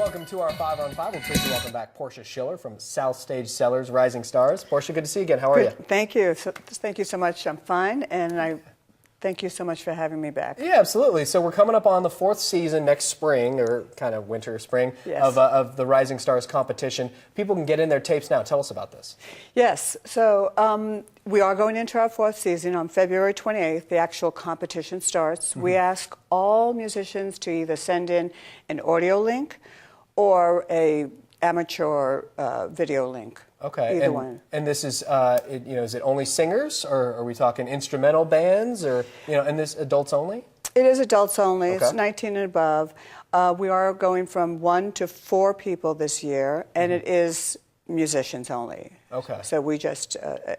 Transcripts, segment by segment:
Welcome to our 5 on 5. We're pleased to welcome back Porscha Schiller from South Stage Cellars, Rising Stars. Porscha, good to see you again. How are you? Thank you. Thank you so much. I'm fine, and I thank you so much for having me back. Yeah, absolutely. So we're coming up on the 4th season next spring, or kind of winter, spring, yes, of the Rising Stars competition. People can get in their tapes now. Tell us about this. Yes. So we are going into our 4th season on February 28th. The actual competition starts. We ask all musicians to either send in an audio link or a amateur video link. Okay. Either one. And this is, is it only singers, or are we talking instrumental bands, or, and this adults only? It is adults only. Okay. It's 19 and above. We are going from 1 to 4 people this year, and it is musicians only. Okay. So we just,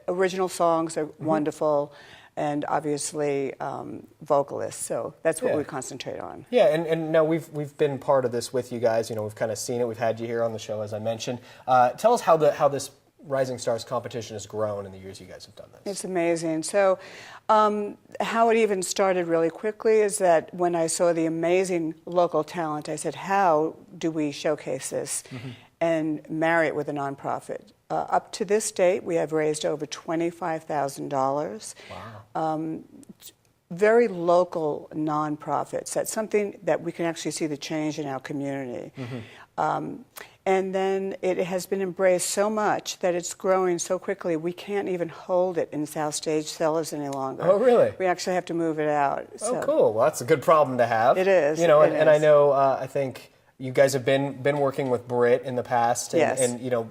original songs are wonderful, and obviously vocalists. So that's what we concentrate on. Yeah, and now we've been part of this with you guys. We've kind of seen it. We've had you here on the show, as I mentioned. Tell us how this Rising Stars competition has grown in the years you guys have done this. It's amazing. So how it even started really quickly is that when I saw the amazing local talent, I said, how do we showcase this and marry it with a nonprofit? Up to this date, we have raised over $25,000. Wow. Very local nonprofits. That's something that we can actually see the change in our community. And then it has been embraced so much that it's growing so quickly we can't even hold it in South Stage Cellars any longer. Oh, really? We actually have to move it out. Oh, cool. Well, that's a good problem to have. It is. And I know, I think you guys have been working with Brit in the past, and, yes,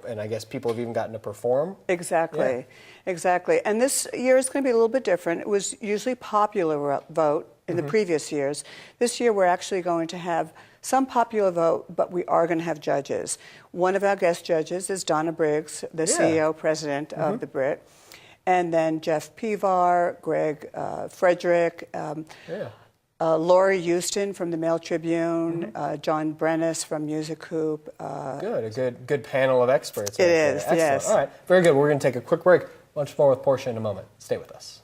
and I guess people have even gotten to perform. Exactly. Yeah. Exactly. And this year is going to be a little bit different. It was usually popular vote in the previous years. This year we're actually going to have some popular vote, but we are going to have judges. One of our guest judges is Donna Briggs, the CEO, president of the Brit, and then Jeff Pivar, Greg Frederick, Laurie Houston from the Mail Tribune, John Brennis from Music Hoop. Good, a good panel of experts. It is, Excellent. yes. All right, very good. We're going to take a quick break. Much more with Porscha in a moment. Stay with us.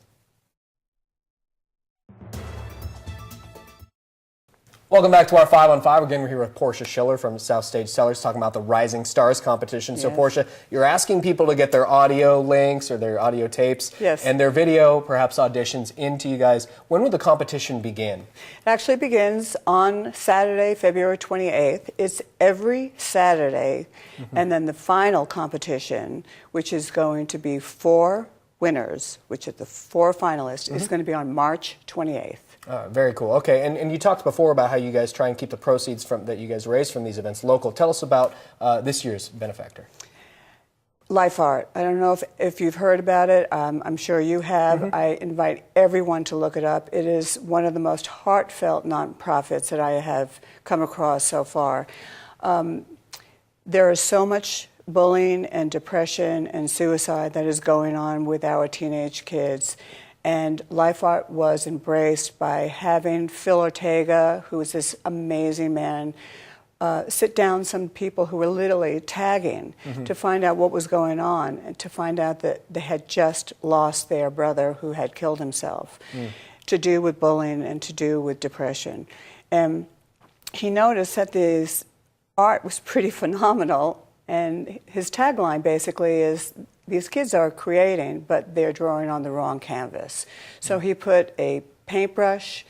Welcome back to our 5 on 5. Again, we're here with Porscha Schiller from South Stage Cellars talking about the Rising Stars competition. So, Porscha, you're asking people to get their audio links or their audio tapes and their video, perhaps auditions, into you guys. When will the competition begin? It actually begins on Saturday, February 28th. It's every Saturday. And then the final competition, which is going to be 4 winners, which are the 4 finalists, is going to be on March 28th. Very cool. Okay, and you talked before about how you guys try and keep the proceeds that you guys raise from these events local. Tell us about this year's benefactor. Life Art. I don't know if you've heard about it. I'm sure you have. I invite everyone to look it up. It is one of the most heartfelt nonprofits that I have come across so far. There is so much bullying and depression and suicide that is going on with our teenage kids. And Life Art was embraced by having Phil Ortega, who is this amazing man, sit down some people who were literally tagging to find out what was going on, and to find out that they had just lost their brother who had killed himself, to do with bullying and to do with depression. And he noticed that this art was pretty phenomenal, and his tagline basically is, these kids are creating, but they're drawing on the wrong canvas. So he put a paintbrush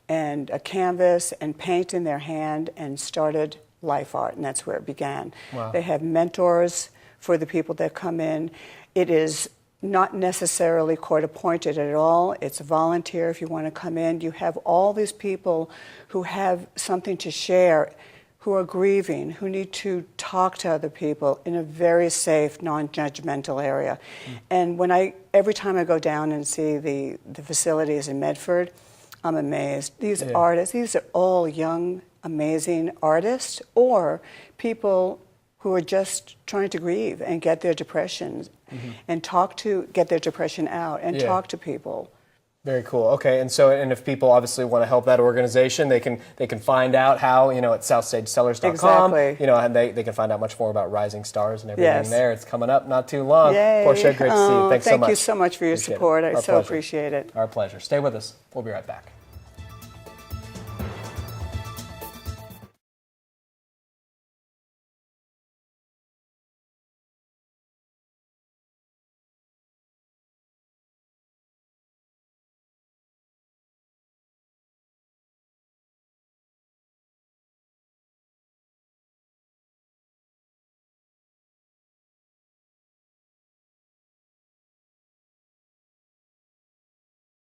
and a canvas and paint in their hand and started Life Art, and that's where it began. Wow. They have mentors for the people that come in. It is not necessarily court-appointed at all. It's a volunteer if you want to come in. You have all these people who have something to share, who are grieving, who need to talk to other people in a very safe, non-judgmental area. And every time I go down and see the facilities in Medford, I'm amazed. These artists, these are all young, amazing artists, or people who are just trying to grieve and get their depressions and get their depression out and talk to people. Very cool. Okay, and if people obviously want to help that organization, they can find out how, at southstagecellars.com. Exactly. And they can find out much more about Rising Stars and everything there. It's coming up not too long. Yay. Porscha, great to see you. Thanks so much. Thank you so much for your support. I so appreciate it. Our pleasure. Stay with us. We'll be right back.